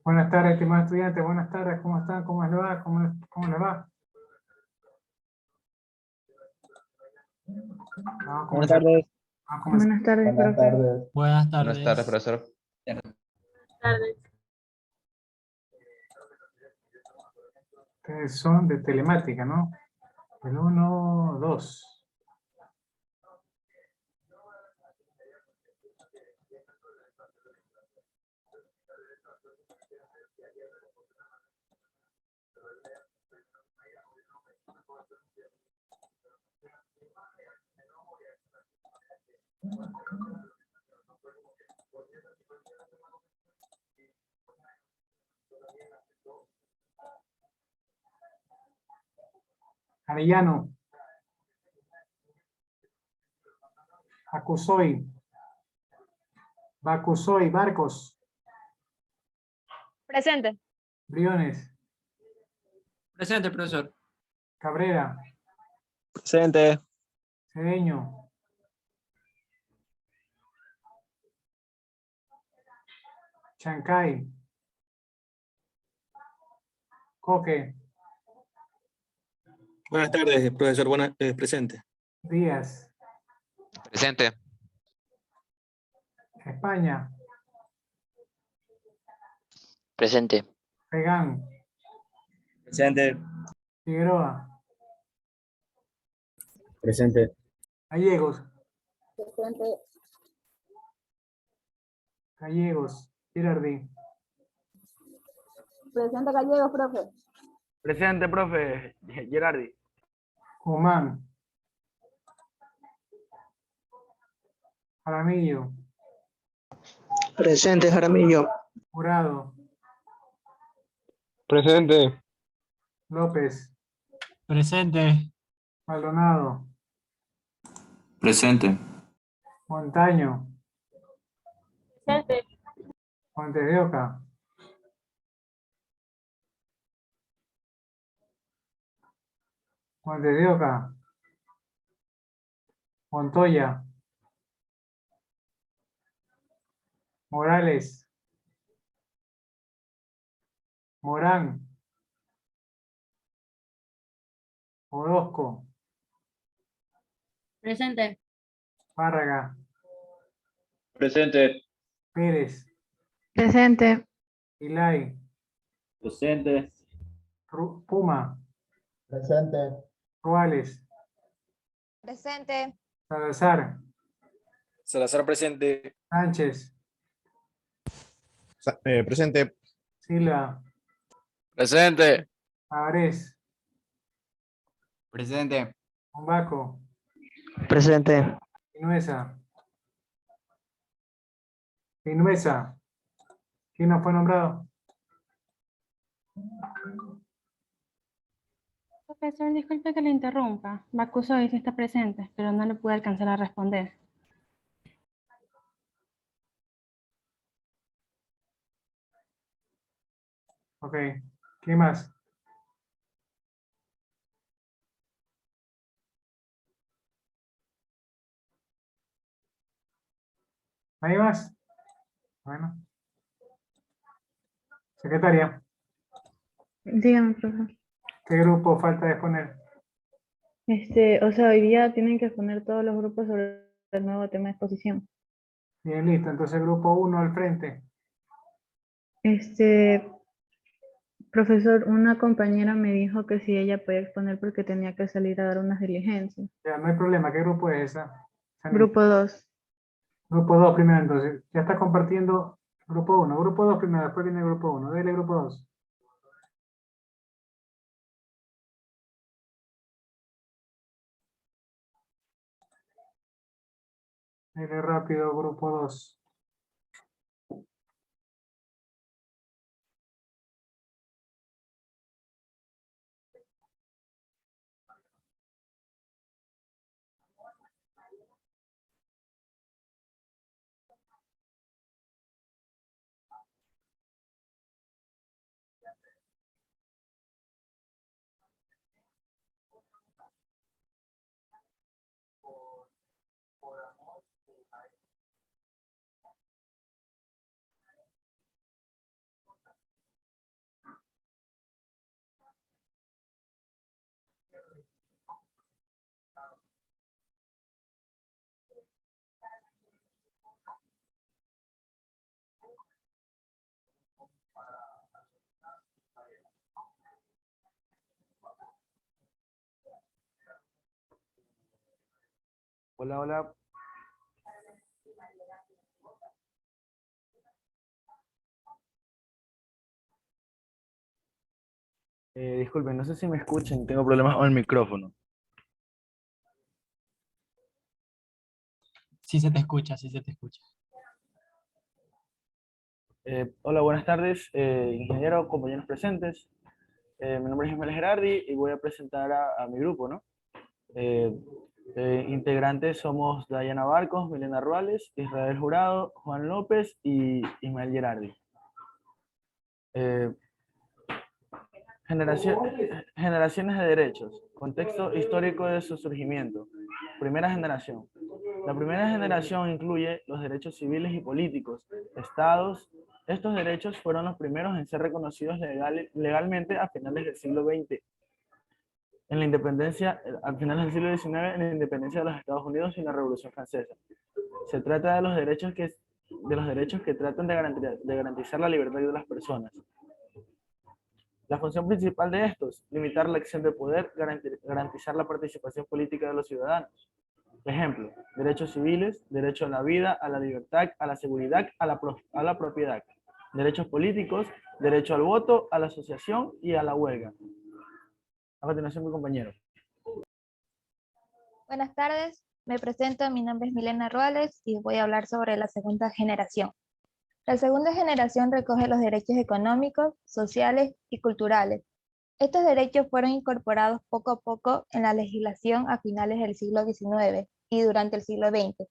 Buenas tardes, estimados estudiantes. Buenas tardes, ¿cómo están? ¿Cómo les va? ¿Cómo les va? Vamos a Buenas comenzar. tardes. Vamos a comenzar. Buenas tardes, Buenas profe. tardes. Buenas Buenas tardes, tardes. profesor. Tardes. Ustedes son de telemática, ¿no? El 1, 2. Arellano. Acusoy. Bacusoy. Barcos. Presente. Briones. Presente, profesor. Cabrera. Presente. Cedeño. Chancay. Coque. Buenas tardes, profesor. Presente. Díaz. Presente. España. Presente. Pegán. Presente. Figueroa. Presente. Gallegos. Presente. Gallegos. Girardi. Presente Gallegos, profe. Presente, profe. Gerardi. Humán. Jaramillo. Presente, Jaramillo. Jurado. Presente. López. Presente. Maldonado. Presente. Montaño. Presente. Montes de Oca. Montes de Oca. Montoya. Morales. Morán. Orozco. Presente. Párraga. Presente. Pérez. Presente. Ilay. Presente. Puma. Presente. Ruales. Presente. Salazar. Salazar presente. Sánchez. Presente. Silva. Presente. Avarés. Presente. Mombaco. Presente. Vinuesa. Vinuesa. ¿Quién no fue nombrado? Profesor, disculpe que le interrumpa. Bacusoy sí está presente, pero no le pude alcanzar a responder. Ok. ¿Quién más? ¿Nadie más? Bueno. Secretaria, Dígame, profe. ¿qué grupo falta de exponer? O sea, hoy día tienen que exponer todos los grupos sobre el nuevo tema de exposición. Bien, listo. Entonces, grupo 1 al frente. Este, Profesor, una compañera me dijo que si ella podía exponer porque tenía que salir a dar unas diligencias. Ya, no hay problema. ¿Qué grupo es esa? Grupo 2. Grupo 2 primero, entonces. Ya está compartiendo grupo 1. Grupo 2 primero, después viene el grupo 1. Dele grupo 2. Dele rápido, grupo 2. Hola, hola. Disculpen, no sé si me escuchan, tengo problemas con el micrófono. Sí se te escucha, sí se te escucha. Hola, buenas tardes, ingeniero, compañeros presentes. Mi nombre es Ismael Gerardi y voy a presentar a mi grupo, ¿no? Eh, Integrantes somos Dayana Barcos, Milena Ruales, Israel Jurado, Juan López y Ismael Gerardi. Eh, Generaciones de derechos, contexto histórico de su surgimiento. Primera generación. La primera generación incluye los derechos civiles y políticos, estados. Estos derechos fueron los primeros en ser reconocidos legalmente a finales del siglo XX. En la independencia, a finales del siglo XIX, en la independencia de los Estados Unidos y en la Revolución Francesa. Se trata de los derechos que tratan de garantizar la libertad de las personas. La función principal de estos, limitar la acción de poder, garantizar la participación política de los ciudadanos. Ejemplo, derechos civiles, derecho a la vida, a la libertad, a la seguridad, a la propiedad. Derechos políticos, derecho al voto, a la asociación y a la huelga. A continuación, mi compañero. Buenas tardes, me presento, mi nombre es Milena Ruales y voy a hablar sobre la segunda generación. La segunda generación recoge los derechos económicos, sociales y culturales. Estos derechos fueron incorporados poco a poco en la legislación a finales del siglo XIX y durante el siglo XX.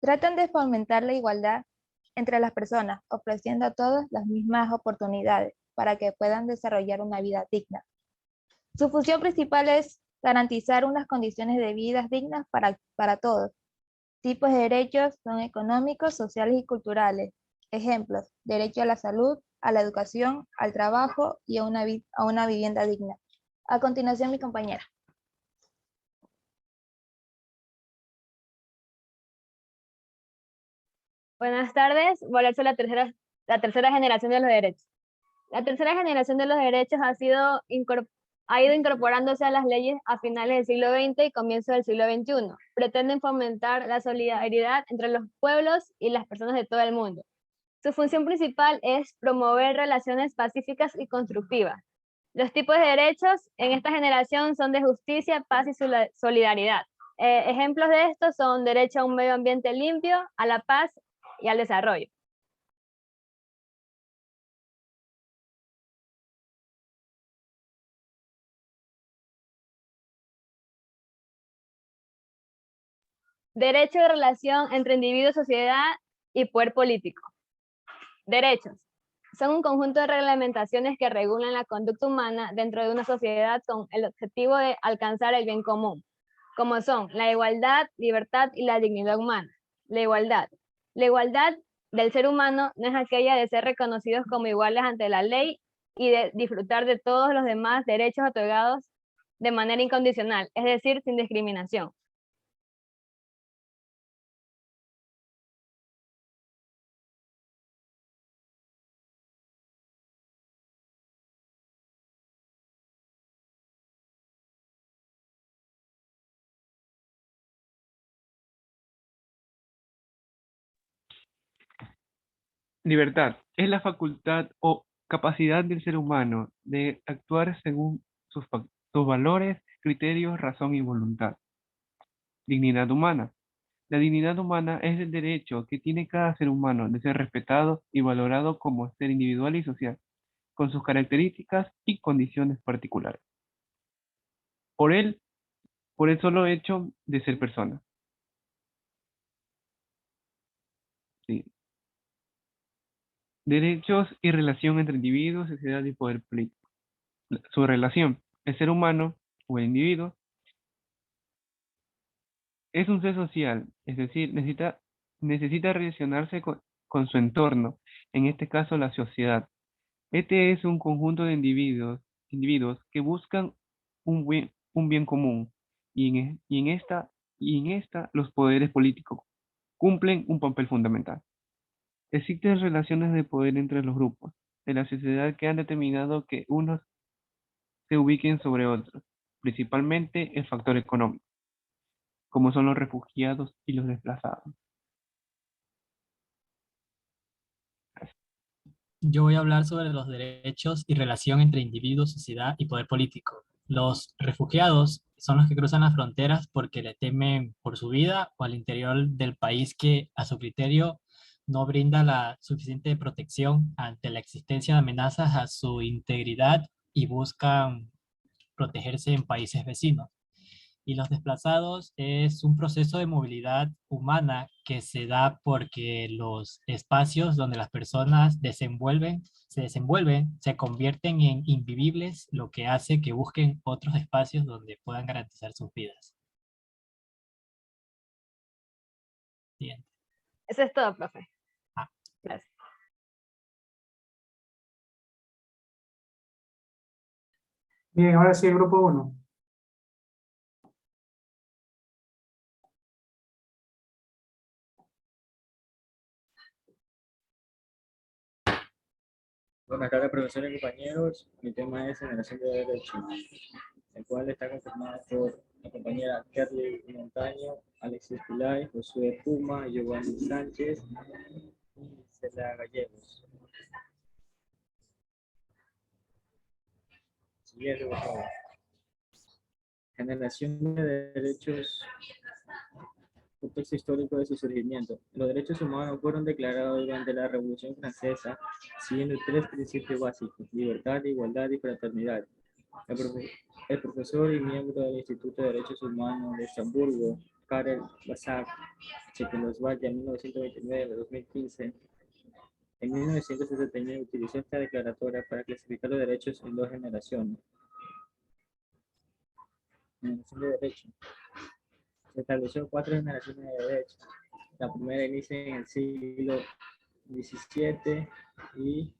Tratan de fomentar la igualdad entre las personas, ofreciendo a todos las mismas oportunidades para que puedan desarrollar una vida digna. Su función principal es garantizar unas condiciones de vida dignas para todos. Tipos de derechos son económicos, sociales y culturales. Ejemplos: derecho a la salud, a la educación, al trabajo y a una vivienda digna. A continuación, mi compañera. Buenas tardes, voy a hablar sobre la tercera generación de los derechos. La tercera generación de los derechos ha ido incorporándose a las leyes a finales del siglo XX y comienzo del siglo XXI. Pretenden fomentar la solidaridad entre los pueblos y las personas de todo el mundo. Su función principal es promover relaciones pacíficas y constructivas. Los tipos de derechos en esta generación son de justicia, paz y solidaridad. Ejemplos de esto son derecho a un medio ambiente limpio, a la paz y al desarrollo. Derecho de relación entre individuo, sociedad y poder político. Derechos. Son un conjunto de reglamentaciones que regulan la conducta humana dentro de una sociedad con el objetivo de alcanzar el bien común, como son la igualdad, libertad y la dignidad humana. La igualdad. La igualdad del ser humano no es aquella de ser reconocidos como iguales ante la ley y de disfrutar de todos los demás derechos otorgados de manera incondicional, es decir, sin discriminación. Libertad es la facultad o capacidad del ser humano de actuar según sus valores, criterios, razón y voluntad. Dignidad humana. La dignidad humana es el derecho que tiene cada ser humano de ser respetado y valorado como ser individual y social, con sus características y condiciones particulares. Por el solo hecho de ser persona. Sí. Derechos y relación entre individuos, sociedad y poder político. Su relación. El ser humano o el individuo es un ser social, es decir, necesita relacionarse con su entorno, en este caso la sociedad. Este es un conjunto de individuos que buscan un bien común y en esta los poderes políticos cumplen un papel fundamental. Existen relaciones de poder entre los grupos de la sociedad que han determinado que unos se ubiquen sobre otros, principalmente el factor económico. como son los refugiados y los desplazados. Yo voy a hablar sobre los derechos y relación entre individuo, sociedad y poder político. Los refugiados son los que cruzan las fronteras porque le temen por su vida o al interior del país que, a su criterio, no brinda la suficiente protección ante la existencia de amenazas a su integridad y buscan protegerse en países vecinos. Y los desplazados es un proceso de movilidad humana que se da porque los espacios donde las personas se desenvuelven, se convierten en invivibles, lo que hace que busquen otros espacios donde puedan garantizar sus vidas. Siguiente. Eso es todo, profe. Gracias. Bien, ahora sí el grupo 1. Buenas tardes, profesores y compañeros. Mi tema es generación de derechos, el cual está conformado por la compañera Kerly Montaño, Alexis Pilay, Josué Puma, Giovanni Sánchez y Cela Gallegos. Siguiente, por favor. Generación de derechos. Contexto histórico de su surgimiento. Los derechos humanos fueron declarados durante la Revolución Francesa siguiendo 3 principios básicos: libertad, igualdad y fraternidad. El profesor y miembro del Instituto de Derechos Humanos de Estrasburgo, Karel Basak, Checoslovaquia, 1929-2015, en 1969 utilizó esta declaratoria para clasificar los derechos en 2 generaciones. Generación de derechos. Se estableció 4 generaciones de derechos. La primera inicia en el siglo XVII y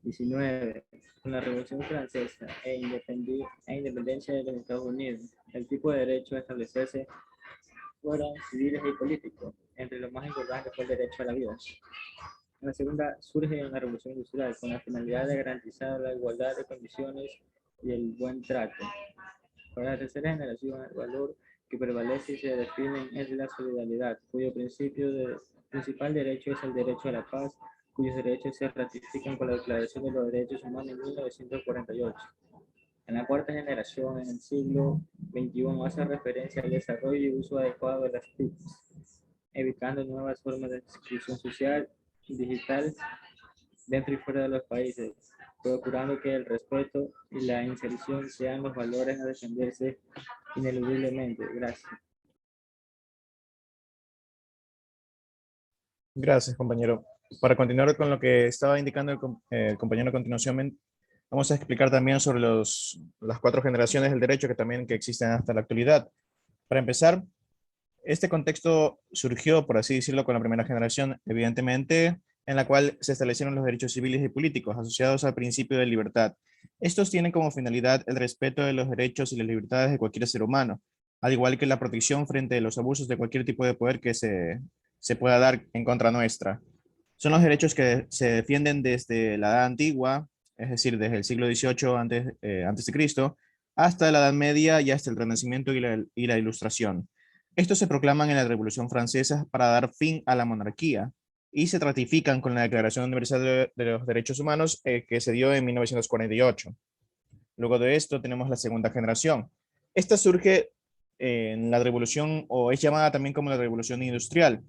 XIX, con la Revolución Francesa e independencia de los Estados Unidos. El tipo de derecho a establecerse fueron civiles y políticos. Entre los más importantes fue el derecho a la vida. La segunda surge en la Revolución Industrial, con la finalidad de garantizar la igualdad de condiciones y el buen trato. Para la tercera generación, el valor que prevalece y se define es la solidaridad, cuyo principal derecho es el derecho a la paz, cuyos derechos se ratifican con la Declaración de los Derechos Humanos en 1948. En la cuarta generación, en el siglo XXI, hace referencia al desarrollo y uso adecuado de las TICs, evitando nuevas formas de exclusión social y digital dentro y fuera de los países, procurando que el respeto y la inserción sean los valores a defenderse ineludiblemente. Gracias. Gracias, compañero. Para continuar con lo que estaba indicando el compañero a continuación, vamos a explicar también sobre las 4 generaciones del derecho que existen hasta la actualidad. Para empezar, este contexto surgió, por así decirlo, con la primera generación, evidentemente, en la cual se establecieron los derechos civiles y políticos asociados al principio de libertad. Estos tienen como finalidad el respeto de los derechos y las libertades de cualquier ser humano, al igual que la protección frente a los abusos de cualquier tipo de poder que se pueda dar en contra nuestra. Son los derechos que se defienden desde la Edad Antigua, es decir, desde el siglo XVIII antes de Cristo, hasta la Edad Media y hasta el Renacimiento y la Ilustración. Estos se proclaman en la Revolución Francesa para dar fin a la monarquía y se ratifican con la Declaración Universal de los Derechos Humanos que se dio en 1948. Luego de esto tenemos la segunda generación. Esta surge en la revolución, o es llamada también como la Revolución Industrial.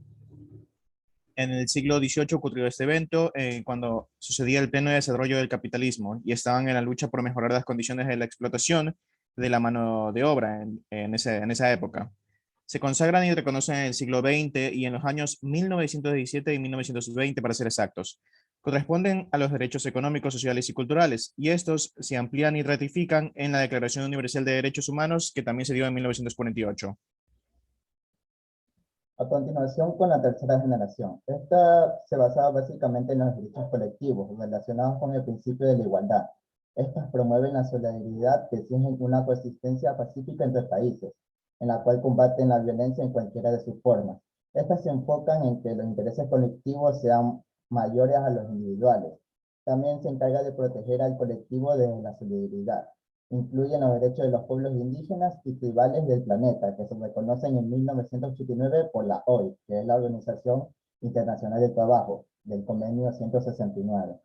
En el siglo XVIII ocurrió este evento cuando sucedía el pleno desarrollo del capitalismo y estaban en la lucha por mejorar las condiciones de la explotación de la mano de obra en esa época. Se consagran y reconocen en el siglo XX y en los años 1917 y 1920, para ser exactos. Corresponden a los derechos económicos, sociales y culturales, y estos se amplían y ratifican en la Declaración Universal de Derechos Humanos, que también se dio en 1948. A continuación, con la tercera generación. Esta se basaba básicamente en los derechos colectivos relacionados con el principio de la igualdad. Estas promueven la solidaridad que exigen una coexistencia pacífica entre países, en la cual combaten la violencia en cualquiera de sus formas. Estas se enfocan en que los intereses colectivos sean mayores a los individuales. También se encarga de proteger al colectivo desde la solidaridad. Incluyen los derechos de los pueblos indígenas y tribales del planeta, que se reconocen en 1989 por la OIT, que es la Organización Internacional del Trabajo, del Convenio 169.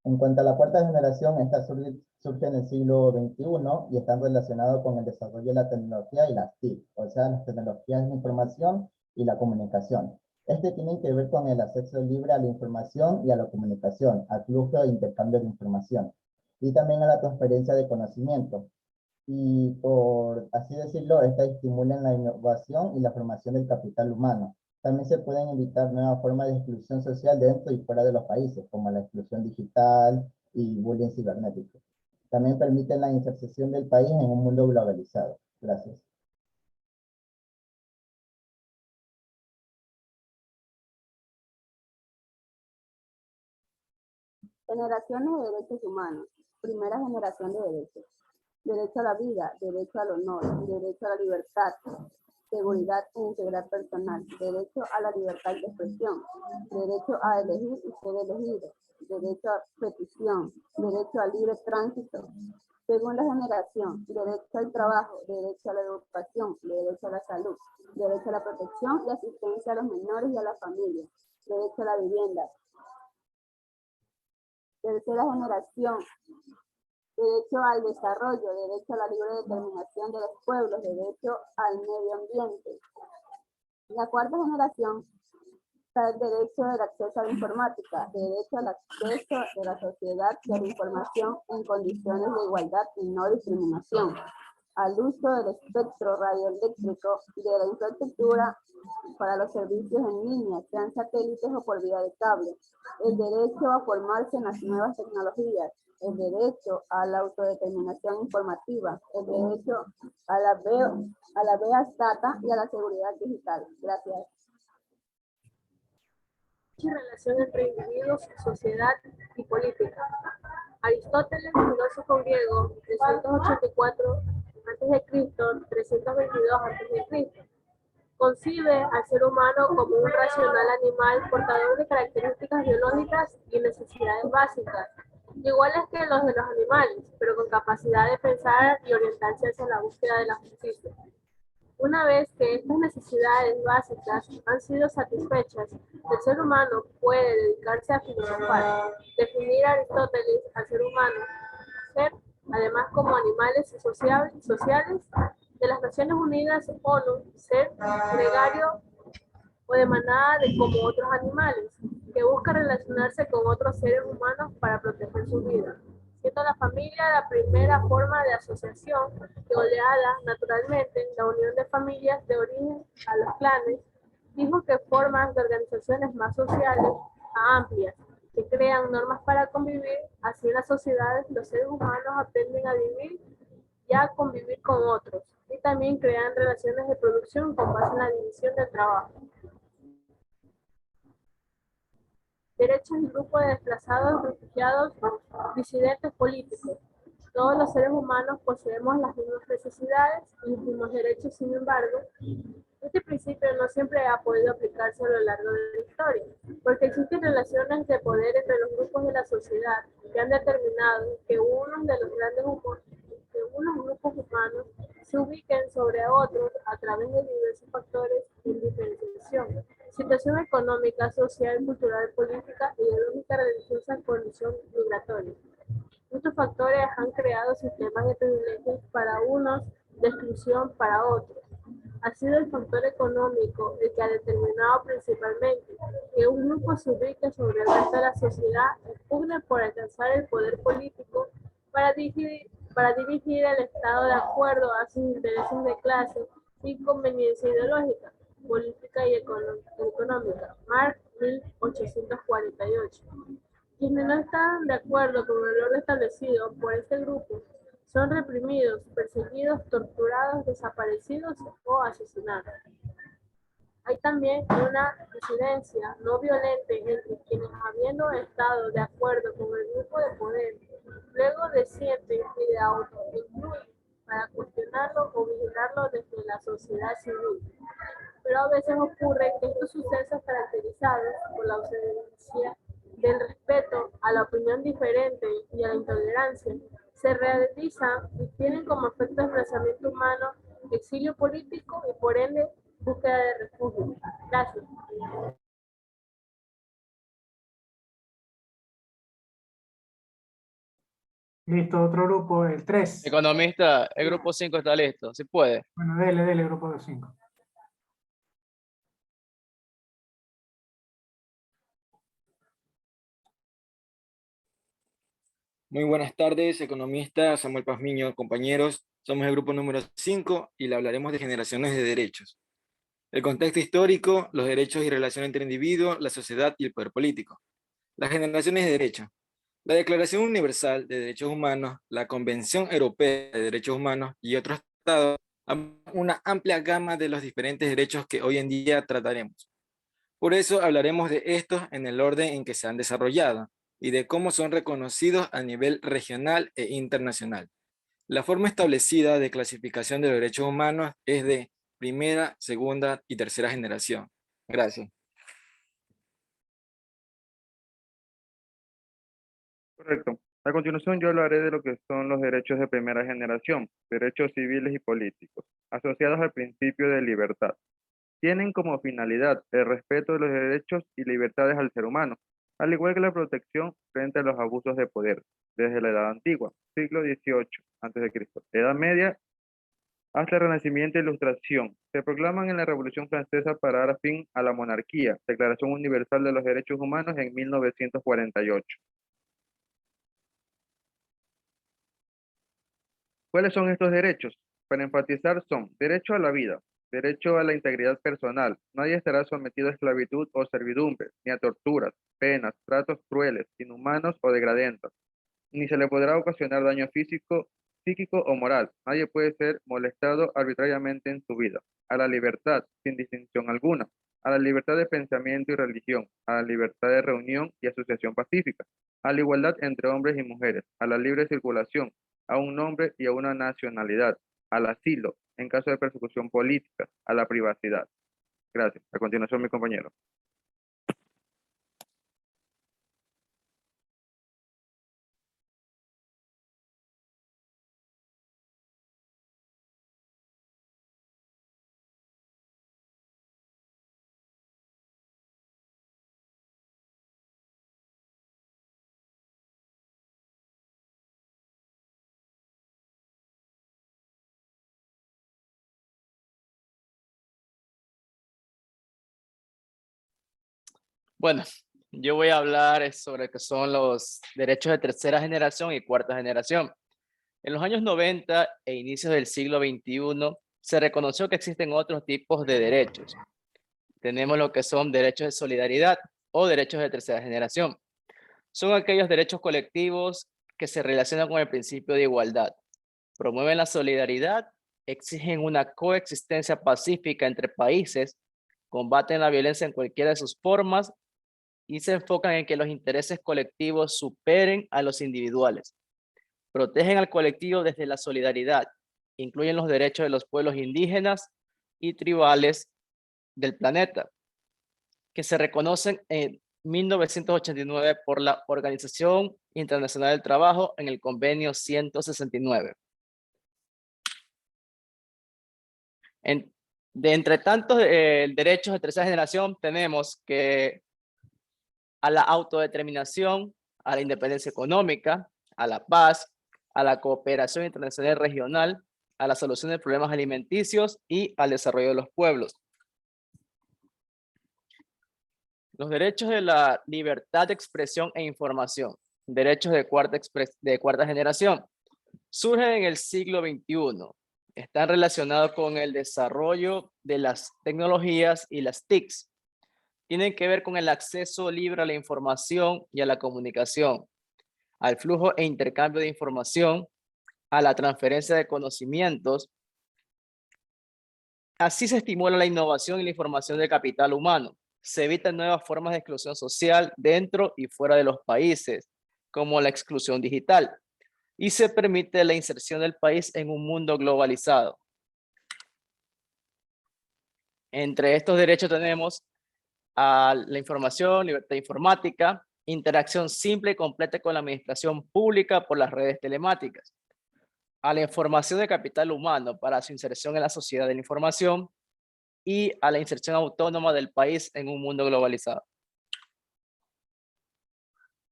En cuanto a la cuarta generación, esta surge en el siglo XXI y están relacionados con el desarrollo de la tecnología y las TIC, o sea, las tecnologías de la información y la comunicación. Este tiene que ver con el acceso libre a la información y a la comunicación, al flujo de intercambio de información, y también a la transferencia de conocimiento. Y por así decirlo, esta estimula la innovación y la formación del capital humano. También se pueden evitar nuevas formas de exclusión social dentro y fuera de los países, como la exclusión digital y bullying cibernético. También permiten la inserción del país en un mundo globalizado. Gracias. Generaciones de derechos humanos. Primera generación de derechos. Derecho a la vida, derecho al honor, derecho a la libertad, seguridad e integridad personal, derecho a la libertad de expresión, derecho a elegir y ser elegido, derecho a petición, derecho al libre tránsito. Segunda generación, derecho al trabajo, derecho a la educación, derecho a la salud, derecho a la protección y asistencia a los menores y a las familias, derecho a la vivienda. Tercera generación, derecho al desarrollo, derecho a la libre determinación de los pueblos, derecho al medio ambiente. La cuarta generación está el derecho del acceso a la informática, derecho al acceso de la sociedad y a la información en condiciones de igualdad y no discriminación, al uso del espectro radioeléctrico y de la infraestructura para los servicios en línea, sean satélites o por vía de cable, el derecho a formarse en las nuevas tecnologías, el derecho a la autodeterminación informativa, el derecho a la Big Data y a la seguridad digital. Gracias. Relación entre individuos, sociedad y política. Aristóteles, filósofo griego, 384 a.C., 322 a.C., concibe al ser humano como un racional animal portador de características biológicas y necesidades básicas, iguales que los de los animales, pero con capacidad de pensar y orientarse hacia la búsqueda de la justicia. Una vez que estas necesidades básicas han sido satisfechas, el ser humano puede dedicarse a filosofar. Definir a Aristóteles al ser humano, ser, además como animales sociales de las Naciones Unidas, ONU, ser gregario o de manada como otros animales, que busca relacionarse con otros seres humanos para proteger su vida. Siendo la familia la primera forma de asociación que oleada naturalmente la unión de familias de origen a los clanes, dijo que formas de organizaciones más sociales a amplias, que crean normas para convivir, así en las sociedades los seres humanos aprenden a vivir y a convivir con otros, y también crean relaciones de producción con base en la división del trabajo. Derechos y grupos de desplazados, refugiados, disidentes políticos. Todos los seres humanos poseemos las mismas necesidades y los mismos derechos, sin embargo, este principio no siempre ha podido aplicarse a lo largo de la historia, porque existen relaciones de poder entre los grupos de la sociedad que han determinado que unos grupos humanos se ubiquen sobre otros a través de diversos factores de diferenciación. Situación económica, social, cultural, política, ideológica, religiosa, condición migratoria. Estos factores han creado sistemas de privilegios para unos, de exclusión para otros. Ha sido el factor económico el que ha determinado principalmente que un grupo se ubique sobre el resto de la sociedad y pugne por alcanzar el poder político para dirigir el Estado de acuerdo a sus intereses de clase y conveniencia ideológica, política y económica. Marx, 1848. Quienes no están de acuerdo con el orden establecido por este grupo son reprimidos, perseguidos, torturados, desaparecidos o asesinados. Hay también una disidencia no violenta entre quienes, habiendo estado de acuerdo con el grupo de poder, luego descienden y de auto-incluyen para cuestionarlo o vigilarlo desde la sociedad civil. Pero a veces ocurre que estos sucesos caracterizados por la ausencia del respeto a la opinión diferente y a la intolerancia, se realizan y tienen como efecto desplazamiento humano, exilio político y por ende búsqueda de refugio. Gracias. Listo, otro grupo, el 3. Economista, el grupo 5 está listo. ¿Sí puede? Bueno, dele, grupo de 5. Muy buenas tardes, economista Samuel Pazmiño, compañeros. Somos el grupo número 5 y le hablaremos de generaciones de derechos. El contexto histórico, los derechos y relación entre individuos, la sociedad y el poder político. Las generaciones de derechos. La Declaración Universal de Derechos Humanos, la Convención Europea de Derechos Humanos y otros tratados han una amplia gama de los diferentes derechos que hoy en día trataremos. Por eso hablaremos de estos en el orden en que se han desarrollado y de cómo son reconocidos a nivel regional e internacional. La forma establecida de clasificación de los derechos humanos es de primera, segunda y tercera generación. Gracias. Correcto. A continuación yo hablaré de lo que son los derechos de primera generación, derechos civiles y políticos, asociados al principio de libertad. Tienen como finalidad el respeto de los derechos y libertades al ser humano, al igual que la protección frente a los abusos de poder, desde la Edad Antigua, siglo XVIII a.C., Edad Media, hasta el Renacimiento e Ilustración. Se proclaman en la Revolución Francesa para dar fin a la monarquía, Declaración Universal de los Derechos Humanos en 1948. ¿Cuáles son estos derechos? Para enfatizar son derecho a la vida, derecho a la integridad personal. Nadie estará sometido a esclavitud o servidumbre, ni a torturas, penas, tratos crueles, inhumanos o degradantes. Ni se le podrá ocasionar daño físico, psíquico o moral. Nadie puede ser molestado arbitrariamente en su vida. A la libertad, sin distinción alguna. A la libertad de pensamiento y religión. A la libertad de reunión y asociación pacífica. A la igualdad entre hombres y mujeres. A la libre circulación. A un nombre y a una nacionalidad. Al asilo, en caso de persecución política. A la privacidad. Gracias. A continuación, mi compañero. Bueno, yo voy a hablar sobre qué son los derechos de tercera generación y cuarta generación. En los años 90 e inicios del siglo XXI, se reconoció que existen otros tipos de derechos. Tenemos lo que son derechos de solidaridad o derechos de tercera generación. Son aquellos derechos colectivos que se relacionan con el principio de igualdad. Promueven la solidaridad, exigen una coexistencia pacífica entre países, combaten la violencia en cualquiera de sus formas y se enfocan en que los intereses colectivos superen a los individuales. Protegen al colectivo desde la solidaridad. Incluyen los derechos de los pueblos indígenas y tribales del planeta, que se reconocen en 1989 por la Organización Internacional del Trabajo en el Convenio 169. De entre tantos derechos de tercera generación tenemos que a la autodeterminación, a la independencia económica, a la paz, a la cooperación internacional y regional, a la solución de problemas alimenticios y al desarrollo de los pueblos. Los derechos de la libertad de expresión e información, derechos de cuarta generación, surgen en el siglo XXI. Están relacionados con el desarrollo de las tecnologías y las TICs. Tienen que ver con el acceso libre a la información y a la comunicación, al flujo e intercambio de información, a la transferencia de conocimientos. Así se estimula la innovación y la información de capital humano. Se evitan nuevas formas de exclusión social dentro y fuera de los países, como la exclusión digital, y se permite la inserción del país en un mundo globalizado. Entre estos derechos tenemos a la información, libertad informática, interacción simple y completa con la administración pública por las redes telemáticas, a la información de capital humano para su inserción en la sociedad de la información y a la inserción autónoma del país en un mundo globalizado.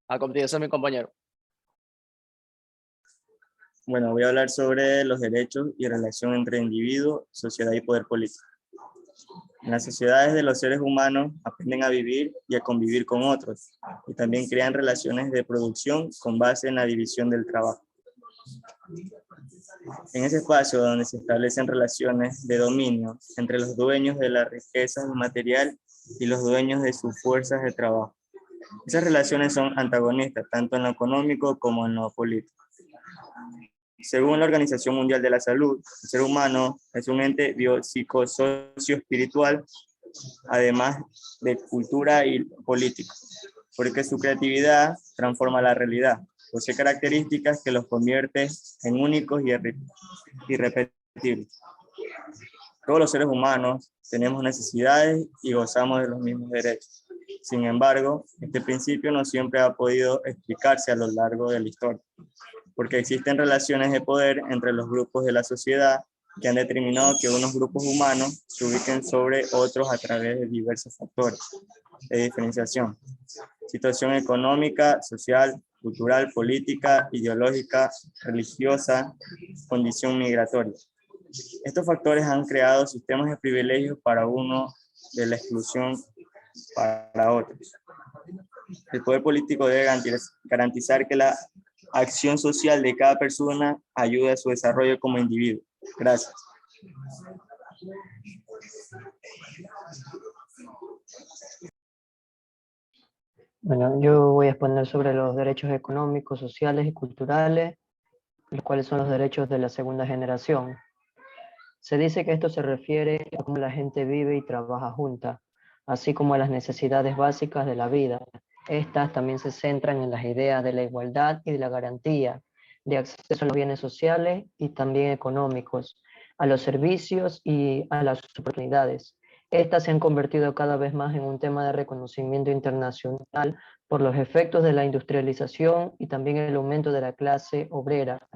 A continuación, mi compañero. Bueno, voy a hablar sobre los derechos y relación entre individuo, sociedad y poder político. En las sociedades de los seres humanos aprenden a vivir y a convivir con otros, y también crean relaciones de producción con base en la división del trabajo. En ese espacio donde se establecen relaciones de dominio entre los dueños de la riqueza material y los dueños de sus fuerzas de trabajo. Esas relaciones son antagonistas, tanto en lo económico como en lo político. Según la Organización Mundial de la Salud, el ser humano es un ente biopsicosocio-espiritual, además de cultura y político, porque su creatividad transforma la realidad, posee características que los convierte en únicos y irrepetibles. Todos los seres humanos tenemos necesidades y gozamos de los mismos derechos. Sin embargo, este principio no siempre ha podido explicarse a lo largo de la historia, porque existen relaciones de poder entre los grupos de la sociedad que han determinado que unos grupos humanos se ubiquen sobre otros a través de diversos factores de diferenciación: situación económica, social, cultural, política, ideológica, religiosa, condición migratoria. Estos factores han creado sistemas de privilegios para uno, de la exclusión para otros. El poder político debe garantizar que la acción social de cada persona ayude a su desarrollo como individuo. Gracias. Bueno, yo voy a exponer sobre los derechos económicos, sociales y culturales, los cuales son los derechos de la segunda generación. Se dice que esto se refiere a cómo la gente vive y trabaja junta, así como a las necesidades básicas de la vida. Estas también se centran en las ideas de la igualdad y de la garantía de acceso a los bienes sociales y también económicos, a los servicios y a las oportunidades. Estas se han convertido cada vez más en un tema de reconocimiento internacional por los efectos de la industrialización y también el aumento de la clase obrera.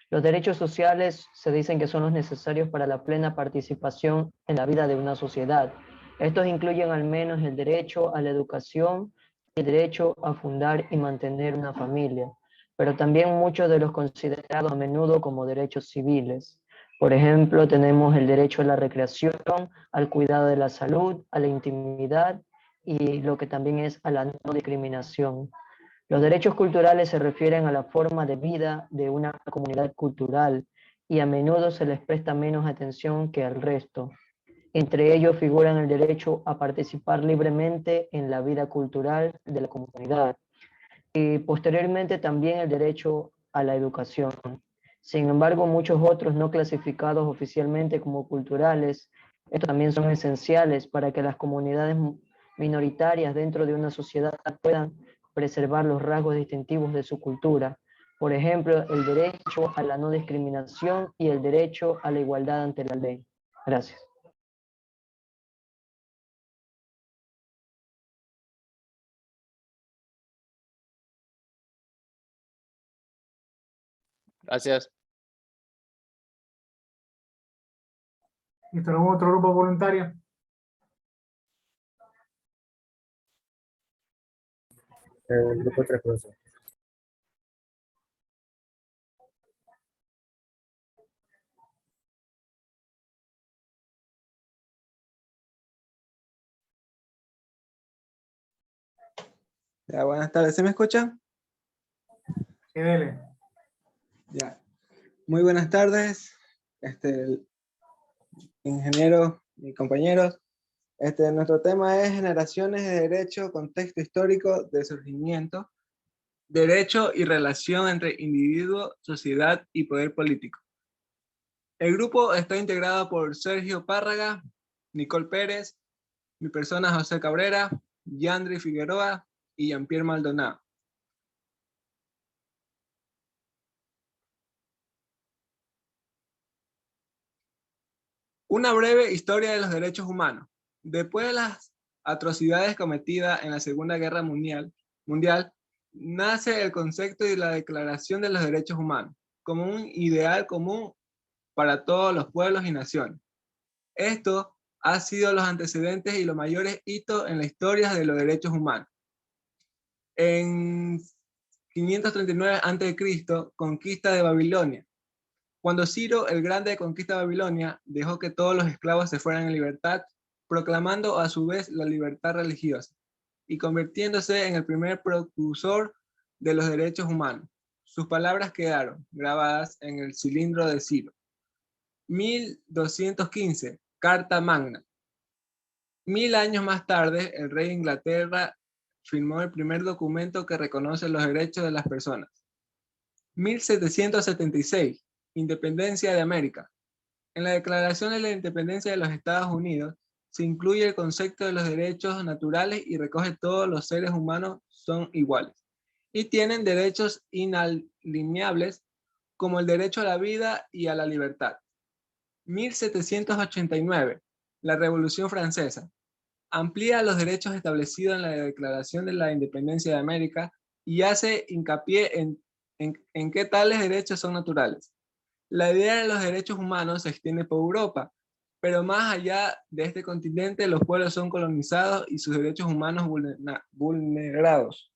Los derechos sociales se dicen que son los necesarios para la plena participación en la vida de una sociedad. Estos incluyen al menos el derecho a la educación, el derecho a fundar y mantener una familia, pero también muchos de los considerados a menudo como derechos civiles. Por ejemplo, tenemos el derecho a la recreación, al cuidado de la salud, a la intimidad y lo que también es a la no discriminación. Los derechos culturales se refieren a la forma de vida de una comunidad cultural y a menudo se les presta menos atención que al resto. Entre ellos figuran el derecho a participar libremente en la vida cultural de la comunidad y posteriormente también el derecho a la educación. Sin embargo, muchos otros no clasificados oficialmente como culturales, estos también son esenciales para que las comunidades minoritarias dentro de una sociedad puedan preservar los rasgos distintivos de su cultura. Por ejemplo, el derecho a la no discriminación y el derecho a la igualdad ante la ley. Gracias. Gracias. ¿Y tenemos otro grupo voluntario? El grupo 3, profesor. Ya, buenas tardes, ¿se me escucha? Sí, dele. Ya. Muy buenas tardes, ingeniero y compañeros. Nuestro tema es generaciones de derecho, contexto histórico de surgimiento, derecho y relación entre individuo, sociedad y poder político. El grupo está integrado por Sergio Párraga, Nicole Pérez, mi persona José Cabrera, Yandri Figueroa y Jean-Pierre Maldonado. Una breve historia de los derechos humanos. Después de las atrocidades cometidas en la Segunda Guerra Mundial, Mundial, nace el concepto y la Declaración de los Derechos Humanos como un ideal común para todos los pueblos y naciones. Esto ha sido los antecedentes y los mayores hitos en la historia de los derechos humanos. En 539 a.C., conquista de Babilonia. Cuando Ciro el Grande conquista Babilonia, dejó que todos los esclavos se fueran en libertad, proclamando a su vez la libertad religiosa y convirtiéndose en el primer precursor de los derechos humanos. Sus palabras quedaron grabadas en el cilindro de Ciro. 1215, Carta Magna. 1000 años más tarde, el rey de Inglaterra firmó el primer documento que reconoce los derechos de las personas. 1776, Independencia de América. En la Declaración de la Independencia de los Estados Unidos se incluye el concepto de los derechos naturales y recoge todos los seres humanos son iguales y tienen derechos inalienables como el derecho a la vida y a la libertad. 1789, la Revolución Francesa. Amplía los derechos establecidos en la Declaración de la Independencia de América y hace hincapié en que tales derechos son naturales. La idea de los derechos humanos se extiende por Europa, pero más allá de este continente los pueblos son colonizados y sus derechos humanos vulnerados.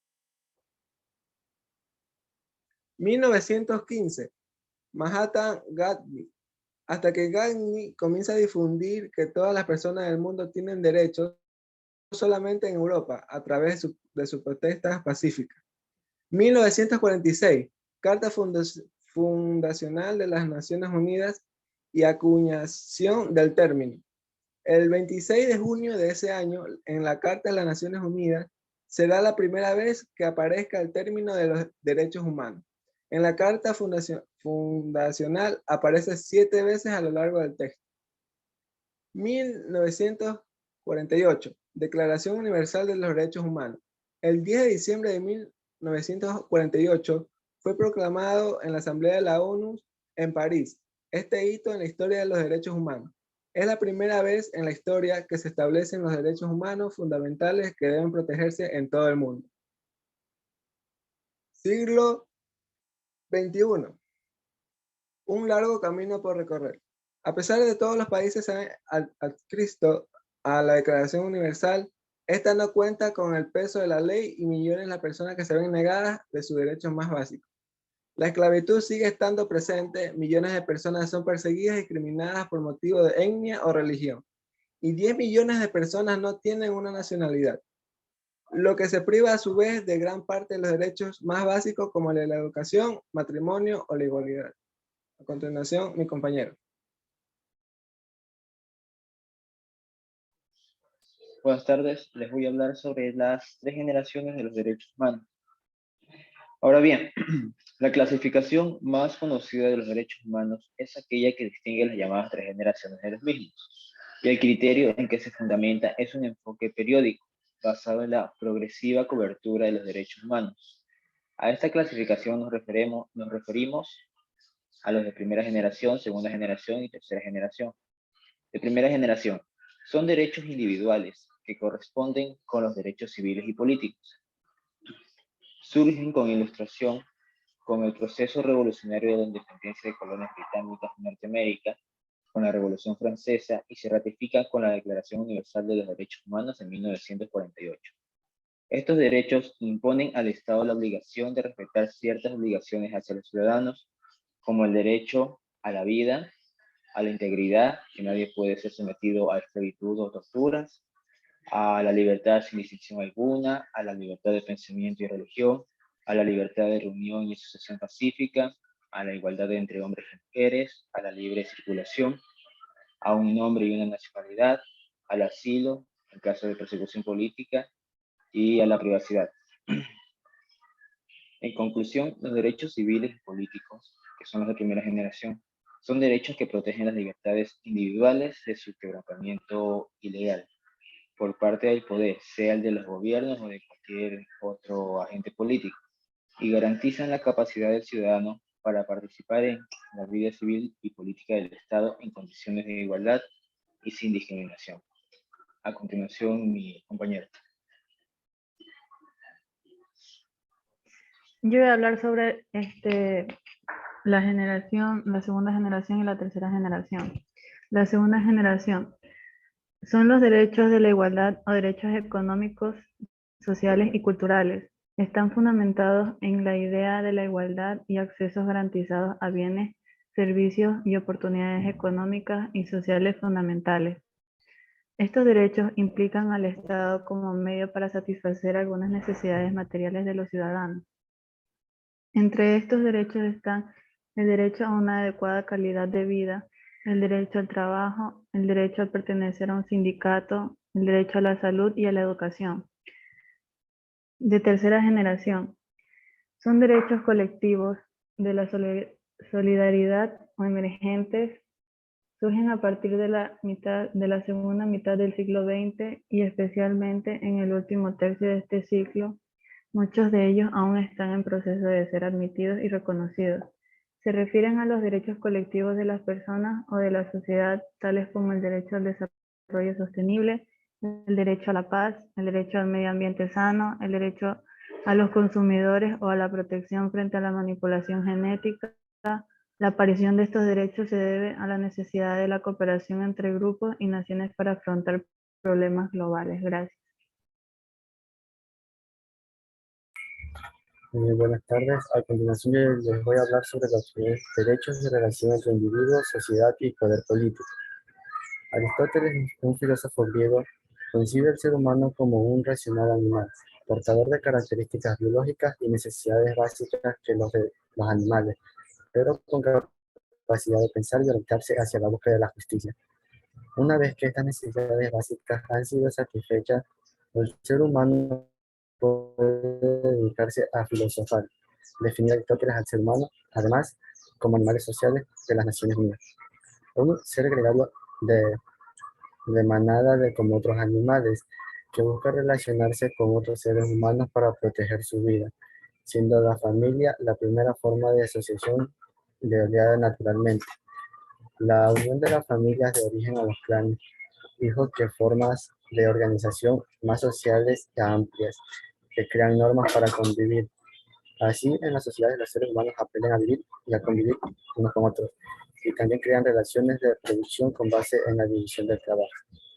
1915, Mahatma Gandhi. Hasta que Gandhi comienza a difundir que todas las personas del mundo tienen derechos, no solamente en Europa, a través de sus protestas pacíficas. 1946, Carta Fundacional de las Naciones Unidas y acuñación del término. El 26 de junio de ese año, en la Carta de las Naciones Unidas, será la primera vez que aparezca el término de los derechos humanos. En la Carta Fundacional aparece 7 veces a lo largo del texto. 1948, Declaración Universal de los Derechos Humanos. El 10 de diciembre de 1948 fue proclamado en la Asamblea de la ONU en París. Este hito en la historia de los derechos humanos. Es la primera vez en la historia que se establecen los derechos humanos fundamentales que deben protegerse en todo el mundo. Siglo XXI. Un largo camino por recorrer. A pesar de todos los países han adscrito a la Declaración Universal, esta no cuenta con el peso de la ley y millones de personas que se ven negadas de sus derechos más básicos. La esclavitud sigue estando presente, millones de personas son perseguidas y discriminadas por motivo de etnia o religión, y 10 millones de personas no tienen una nacionalidad, lo que se priva a su vez de gran parte de los derechos más básicos como el de la educación, matrimonio o la igualdad. A continuación, mi compañero. Buenas tardes, les voy a hablar sobre las 3 generaciones de los derechos humanos. Ahora bien, la clasificación más conocida de los derechos humanos es aquella que distingue las llamadas 3 generaciones de los mismos, y el criterio en que se fundamenta es un enfoque periódico, basado en la progresiva cobertura de los derechos humanos. A esta clasificación nos referimos a los de primera generación, segunda generación y tercera generación. De primera generación, son derechos individuales que corresponden con los derechos civiles y políticos. Surgen con ilustración con el proceso revolucionario de la independencia de colonias británicas en Norteamérica, con la Revolución Francesa y se ratifican con la Declaración Universal de los Derechos Humanos en 1948. Estos derechos imponen al Estado la obligación de respetar ciertas obligaciones hacia los ciudadanos, como el derecho a la vida, a la integridad, que nadie puede ser sometido a esclavitud o torturas, a la libertad sin distinción alguna, a la libertad de pensamiento y religión, a la libertad de reunión y asociación pacífica, a la igualdad entre hombres y mujeres, a la libre circulación, a un nombre y una nacionalidad, al asilo, en caso de persecución política, y a la privacidad. En conclusión, los derechos civiles y políticos, que son los de primera generación, son derechos que protegen las libertades individuales de su quebrantamiento ilegal por parte del poder, sea el de los gobiernos o de cualquier otro agente político, y garantizan la capacidad del ciudadano para participar en la vida civil y política del Estado en condiciones de igualdad y sin discriminación. A continuación, mi compañero. Yo voy a hablar sobre la segunda generación y la tercera generación. La segunda generación son los derechos de la igualdad o derechos económicos, sociales y culturales. Están fundamentados en la idea de la igualdad y accesos garantizados a bienes, servicios y oportunidades económicas y sociales fundamentales. Estos derechos implican al Estado como medio para satisfacer algunas necesidades materiales de los ciudadanos. Entre estos derechos están el derecho a una adecuada calidad de vida, el derecho al trabajo, el derecho a pertenecer a un sindicato, el derecho a la salud y a la educación. De tercera generación, son derechos colectivos de la solidaridad o emergentes, surgen a partir de la segunda mitad del siglo XX y especialmente en el último tercio de este siglo. Muchos de ellos aún están en proceso de ser admitidos y reconocidos. Se refieren a los derechos colectivos de las personas o de la sociedad, tales como el derecho al desarrollo sostenible, el derecho a la paz, el derecho al medio ambiente sano, el derecho a los consumidores o a la protección frente a la manipulación genética. La aparición de estos derechos se debe a la necesidad de la cooperación entre grupos y naciones para afrontar problemas globales. Gracias. Buenas tardes. A continuación yo les voy a hablar sobre los derechos de relación entre individuos, sociedad y poder político. Aristóteles, un filósofo griego, concibe al ser humano como un racional animal, portador de características biológicas y necesidades básicas que los de los animales, pero con capacidad de pensar y orientarse hacia la búsqueda de la justicia. Una vez que estas necesidades básicas han sido satisfechas, el ser humano puede dedicarse a filosofar, definir Aristóteles al ser humano, además, como animales sociales de las Naciones Unidas. Un ser gregario de manada como otros animales, que busca relacionarse con otros seres humanos para proteger su vida, siendo la familia la primera forma de asociación ideada naturalmente. La unión de las familias de origen a los clanes, hijos que formas de organización más sociales y amplias, que crean normas para convivir. Así, en las sociedades los seres humanos aprenden a vivir y a convivir unos con otros, y también crean relaciones de producción con base en la división del trabajo.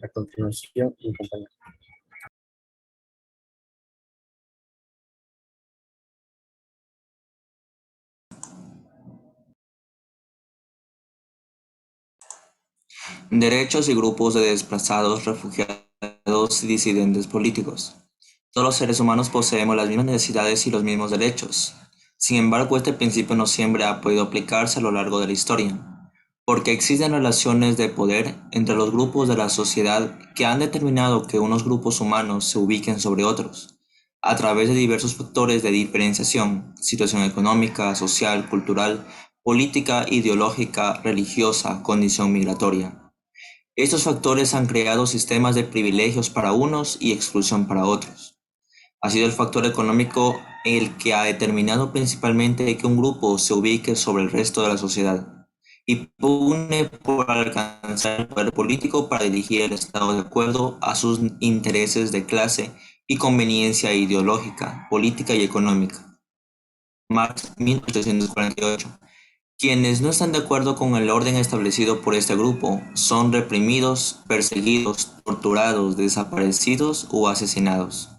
A continuación, mi compañero. Derechos y grupos de desplazados, refugiados y disidentes políticos. Todos los seres humanos poseemos las mismas necesidades y los mismos derechos. Sin embargo, este principio no siempre ha podido aplicarse a lo largo de la historia, porque existen relaciones de poder entre los grupos de la sociedad que han determinado que unos grupos humanos se ubiquen sobre otros, a través de diversos factores de diferenciación: situación económica, social, cultural, política, ideológica, religiosa, condición migratoria. Estos factores han creado sistemas de privilegios para unos y exclusión para otros. Ha sido el factor económico el que ha determinado principalmente que un grupo se ubique sobre el resto de la sociedad y pugne por alcanzar el poder político para dirigir el Estado de acuerdo a sus intereses de clase y conveniencia ideológica, política y económica. Marx, 1848. Quienes no están de acuerdo con el orden establecido por este grupo son reprimidos, perseguidos, torturados, desaparecidos o asesinados.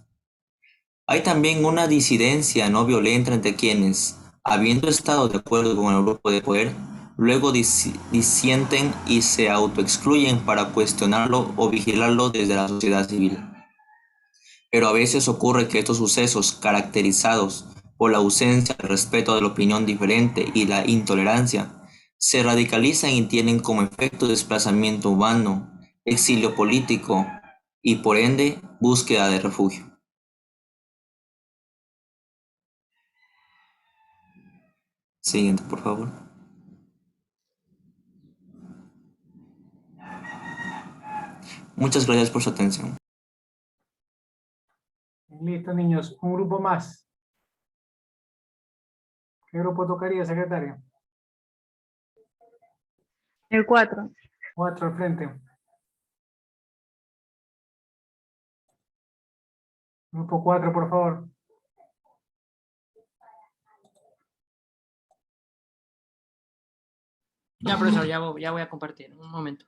Hay también una disidencia no violenta entre quienes, habiendo estado de acuerdo con el grupo de poder, luego disienten y se autoexcluyen para cuestionarlo o vigilarlo desde la sociedad civil. Pero a veces ocurre que estos sucesos, caracterizados por la ausencia de respeto de la opinión diferente y la intolerancia, se radicalizan y tienen como efecto desplazamiento humano, exilio político y, por ende, búsqueda de refugio. Siguiente, por favor. Muchas gracias por su atención. Listo, niños. Un grupo más. ¿Qué grupo tocaría, secretario? El 4. 4 al frente. Grupo 4, por favor. Ya, profesor, ya voy a compartir. Un momento.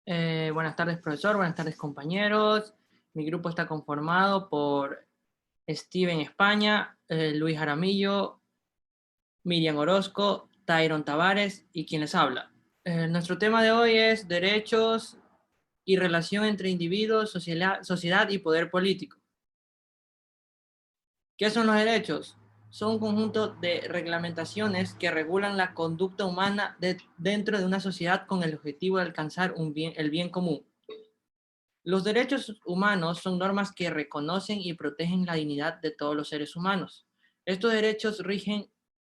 Buenas tardes, profesor. Buenas tardes, compañeros. Mi grupo está conformado por Steven España, Luis Jaramillo, Miriam Orozco, Tyron Tavares y quien les habla. Nuestro tema de hoy es derechos y relación entre individuos, sociedad y poder político. ¿Qué son los derechos? Son un conjunto de reglamentaciones que regulan la conducta humana dentro de una sociedad con el objetivo de alcanzar el bien común. Los derechos humanos son normas que reconocen y protegen la dignidad de todos los seres humanos. Estos derechos rigen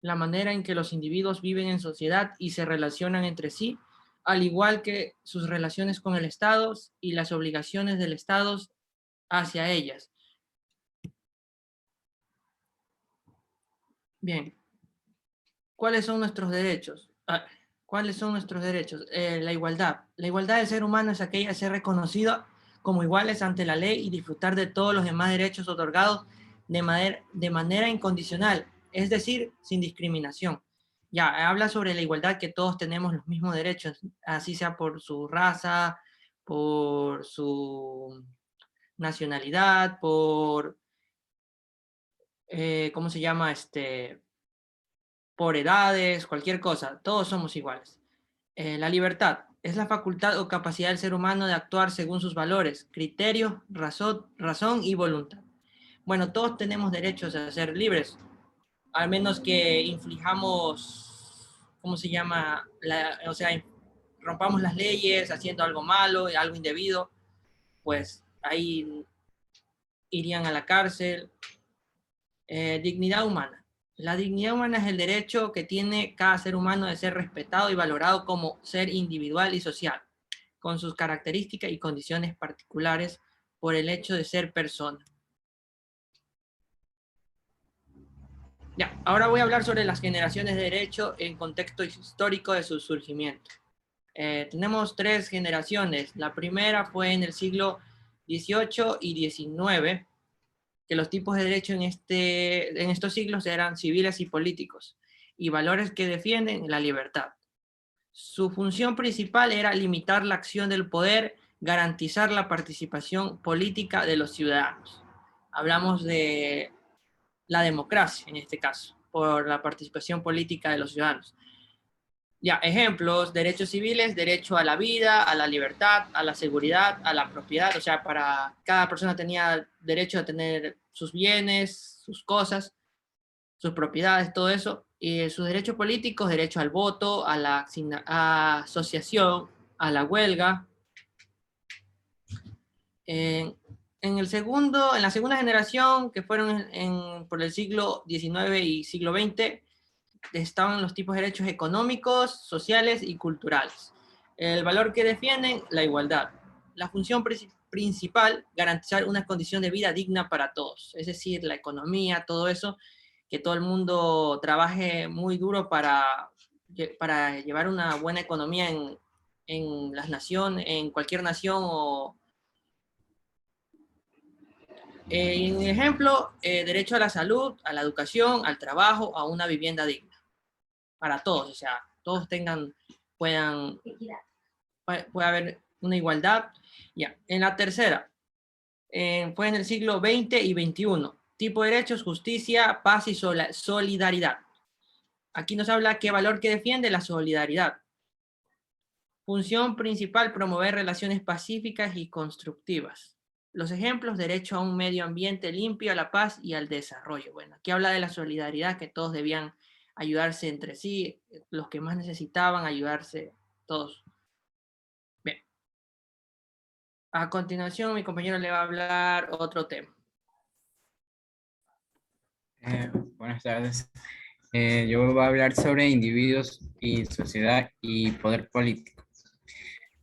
la manera en que los individuos viven en sociedad y se relacionan entre sí, al igual que sus relaciones con el Estado y las obligaciones del Estado hacia ellas. Bien, ¿cuáles son nuestros derechos? ¿Cuáles son nuestros derechos? La igualdad. La igualdad del ser humano es aquella de ser reconocido como iguales ante la ley y disfrutar de todos los demás derechos otorgados de manera incondicional, es decir, sin discriminación. Ya, habla sobre la igualdad, que todos tenemos los mismos derechos, así sea por su raza, por su nacionalidad, por, ¿cómo se llama? Por edades, cualquier cosa, todos somos iguales. La libertad es la facultad o capacidad del ser humano de actuar según sus valores, criterios, razón y voluntad. Bueno, todos tenemos derechos a ser libres, al menos que inflijamos, ¿cómo se llama? O sea, rompamos las leyes haciendo algo malo, algo indebido, pues ahí irían a la cárcel. Dignidad humana. La dignidad humana es el derecho que tiene cada ser humano de ser respetado y valorado como ser individual y social, con sus características y condiciones particulares por el hecho de ser persona. Ya, ahora voy a hablar sobre las generaciones de derecho en contexto histórico de su surgimiento. Tenemos 3 generaciones. La primera fue en el siglo XVIII y XIX, que los tipos de derecho en estos siglos eran civiles y políticos, y valores que defienden la libertad. Su función principal era limitar la acción del poder, garantizar la participación política de los ciudadanos. Hablamos de la democracia en este caso, por la participación política de los ciudadanos. Ya, ejemplos: derechos civiles, derecho a la vida, a la libertad, a la seguridad, a la propiedad. O sea, para cada persona tenía derecho a tener sus bienes, sus cosas, sus propiedades, todo eso. Y sus derechos políticos: derecho al voto, a la asociación, a la huelga. En la segunda generación, que fueron por el siglo XIX y siglo XX, estaban los tipos de derechos económicos, sociales y culturales. El valor que defienden: la igualdad. La función principal: garantizar una condición de vida digna para todos. Es decir, la economía, todo eso, que todo el mundo trabaje muy duro para llevar una buena economía en las naciones, en cualquier nación. En ejemplo, derecho a la salud, a la educación, al trabajo, a una vivienda digna. Para todos, o sea, todos puede haber una igualdad. Ya. En la tercera, fue en el siglo XX y XXI. Tipo de derechos: justicia, paz y solidaridad. Aquí nos habla qué valor que defiende: la solidaridad. Función principal: promover relaciones pacíficas y constructivas. Los ejemplos: derecho a un medio ambiente limpio, a la paz y al desarrollo. Bueno, aquí habla de la solidaridad, que todos debían ayudarse entre sí, los que más necesitaban, ayudarse todos. Bien. A continuación, mi compañero le va a hablar otro tema. Buenas tardes. Yo voy a hablar sobre individuos y sociedad y poder político.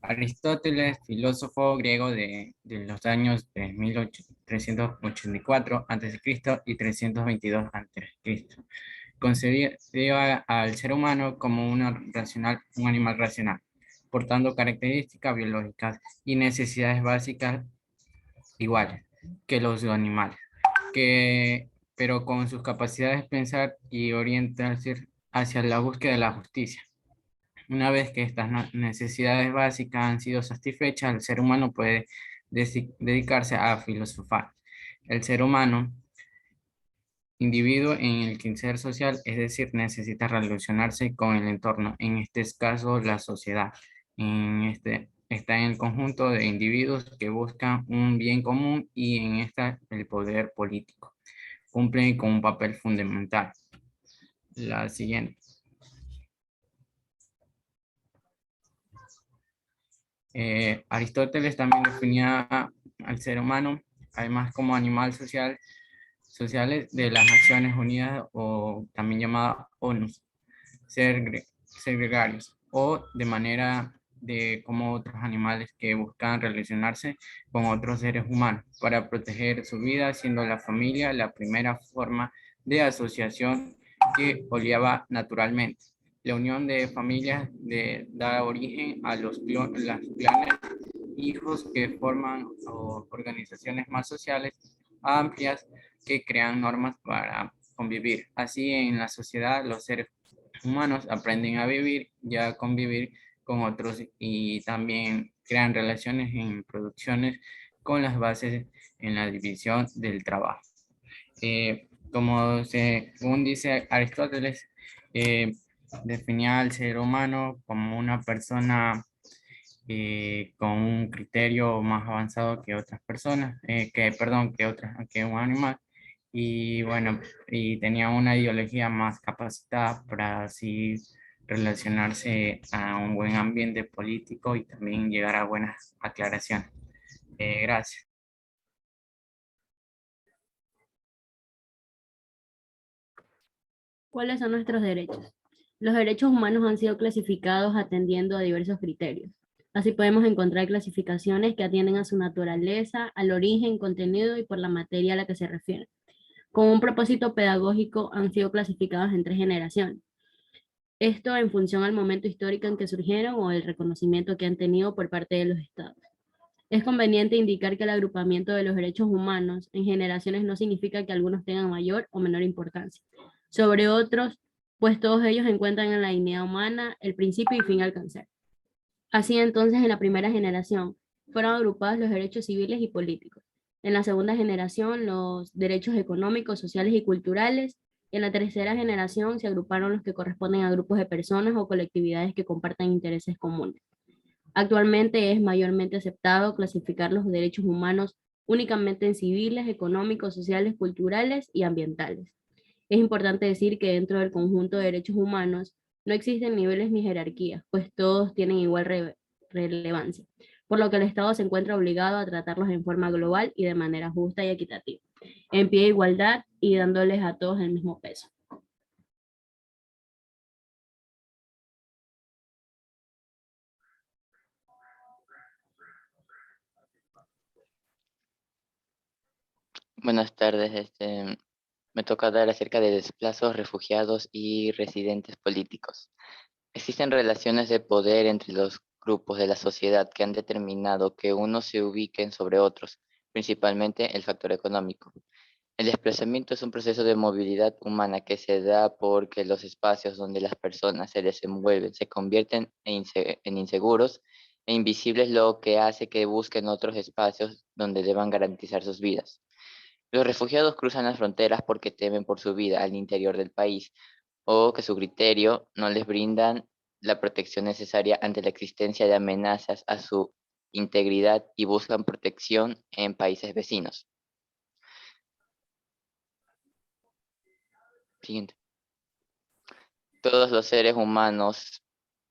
Aristóteles, filósofo griego de los años de 1384 a.C. y 322 a.C., concebió al ser humano como un animal racional, portando características biológicas y necesidades básicas iguales que los animales, pero con sus capacidades de pensar y orientarse hacia la búsqueda de la justicia. Una vez que estas necesidades básicas han sido satisfechas, el ser humano puede dedicarse a filosofar. El ser humano, individuo en el quehacer social, es decir, necesita relacionarse con el entorno, en este caso la sociedad. Está en el conjunto de individuos que buscan un bien común y en esta el poder político cumple con un papel fundamental. La siguiente. Aristóteles también definía al ser humano, además como animal sociales de las Naciones Unidas, o también llamada ONU, ser gregarios, o de manera de como otros animales que buscan relacionarse con otros seres humanos para proteger su vida, siendo la familia la primera forma de asociación que oliaba naturalmente. La unión de familias da origen a las clanes, hijos que forman organizaciones más sociales amplias que crean normas para convivir. Así, en la sociedad, los seres humanos aprenden a vivir y a convivir con otros y también crean relaciones en producciones con las bases en la división del trabajo. Según dice Aristóteles, definía al ser humano como una persona con un criterio más avanzado que otras personas, que un animal, y bueno, y tenía una ideología más capacitada para así relacionarse a un buen ambiente político y también llegar a buenas aclaraciones. Gracias. ¿Cuáles son nuestros derechos? Los derechos humanos han sido clasificados atendiendo a diversos criterios. Así podemos encontrar clasificaciones que atienden a su naturaleza, al origen, contenido y por la materia a la que se refieren. Con un propósito pedagógico han sido clasificados en 3 generaciones. Esto en función al momento histórico en que surgieron o el reconocimiento que han tenido por parte de los estados. Es conveniente indicar que el agrupamiento de los derechos humanos en generaciones no significa que algunos tengan mayor o menor importancia sobre otros, pues todos ellos encuentran en la dignidad humana el principio y fin a alcanzar. Así entonces, en la primera generación fueron agrupados los derechos civiles y políticos. En la segunda generación, los derechos económicos, sociales y culturales. En la tercera generación se agruparon los que corresponden a grupos de personas o colectividades que compartan intereses comunes. Actualmente es mayormente aceptado clasificar los derechos humanos únicamente en civiles, económicos, sociales, culturales y ambientales. Es importante decir que dentro del conjunto de derechos humanos no existen niveles ni jerarquías, pues todos tienen igual relevancia, por lo que el Estado se encuentra obligado a tratarlos en forma global y de manera justa y equitativa, en pie de igualdad y dándoles a todos el mismo peso. Buenas tardes. Me toca hablar acerca de desplazados, refugiados y residentes políticos. Existen relaciones de poder entre los grupos de la sociedad que han determinado que unos se ubiquen sobre otros, principalmente el factor económico. El desplazamiento es un proceso de movilidad humana que se da porque los espacios donde las personas se desenvuelven se convierten en inseguros e invisibles, lo que hace que busquen otros espacios donde deban garantizar sus vidas. Los refugiados cruzan las fronteras porque temen por su vida al interior del país o que su criterio no les brindan la protección necesaria ante la existencia de amenazas a su integridad y buscan protección en países vecinos. Siguiente. todos los seres humanos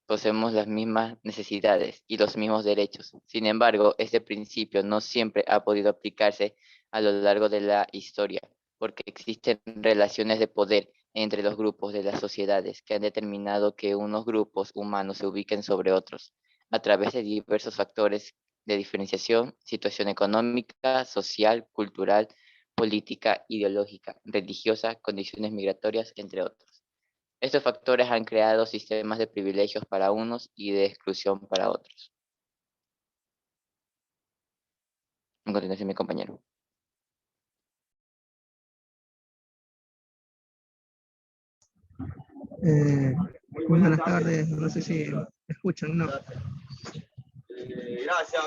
poseemos las mismas necesidades y los mismos derechos. Sin embargo, este principio no siempre ha podido aplicarse a lo largo de la historia, porque existen relaciones de poder entre los grupos de las sociedades que han determinado que unos grupos humanos se ubiquen sobre otros, a través de diversos factores de diferenciación, situación económica, social, cultural, política, ideológica, religiosa, condiciones migratorias, entre otros. Estos factores han creado sistemas de privilegios para unos y de exclusión para otros. A continuación, mi compañero. Muy buenas tardes, no sé si me escuchan, ¿no? Gracias,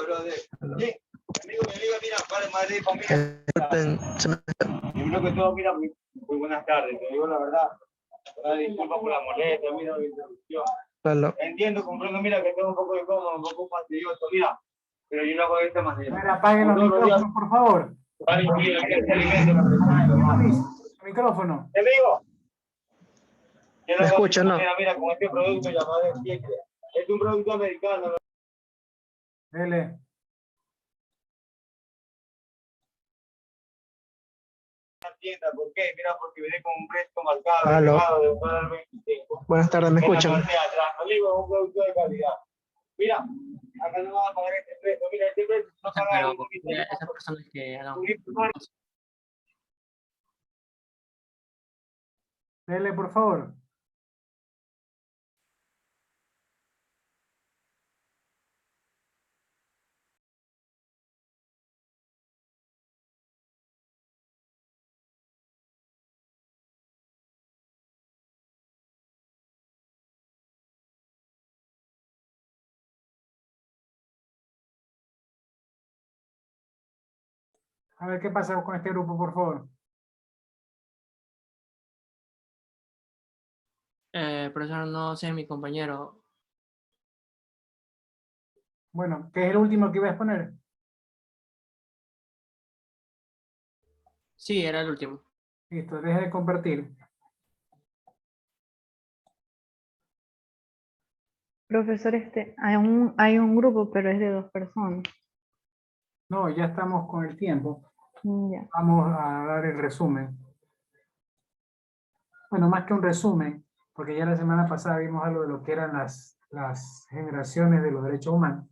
brother. Sí, amigo, mira, para Madrid, Yo creo que todo, mira, muy buenas tardes, te digo la verdad. Disculpa por la molestia, mira mi interrupción. Entiendo, comprendo, mira que tengo un poco de cómodo, un poco fastidioso, mira, pero yo lo hago de esta manera. Mira, apaguen los micrófonos, por favor. Micrófono. ¿Te digo? ¿Me escuchan, no? Mira, con este producto llamado Siempre. Es un producto americano. Dele. Tienda, ¿por qué? Mira, porque viene con un precio marcado. Aló. De $1.25. Buenas tardes, ¿me escuchan? En la parte de atrás, amigo, es un producto de calidad. Mira, acá no van a pagar este precio. Mira, este precio no paga Pero un poquito. esas personas que hagan... Dele, por favor. A ver qué pasa con este grupo, por favor. Profesor, no sé, mi compañero. Bueno, ¿qué es el último que iba a exponer? Sí, era el último. Listo, deja de compartir. Profesor, hay un grupo, pero es de 2 personas. No, ya estamos con el tiempo. Ya. Vamos a dar el resumen. Bueno, más que un resumen, porque ya la semana pasada vimos algo de lo que eran las generaciones de los derechos humanos.